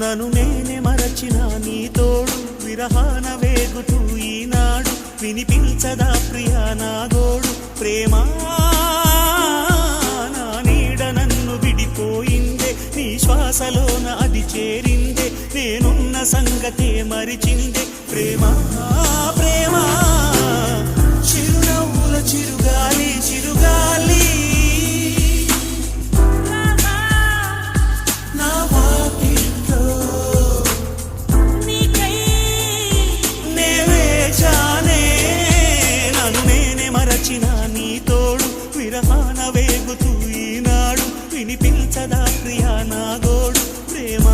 నన్ను నేనే మరచిన నీ తోడు విరహాన వేగుతూ ఈనాడు వినిపించదా ప్రియా నా గోడు ప్రేమ నా నీడ నన్ను విడిపోయిందే నీ శ్వాసలోన అది చేరిందే నేనున్న సంగతే మరిచిందే ప్రేమ ప్రేమ చిరునవ్వుల చిరుగాలి చిరుగాలి నీ తోడు విరహాన వేగుతూ ఈనాడు వినిపించదా ప్రియా నా గోడు ప్రేమ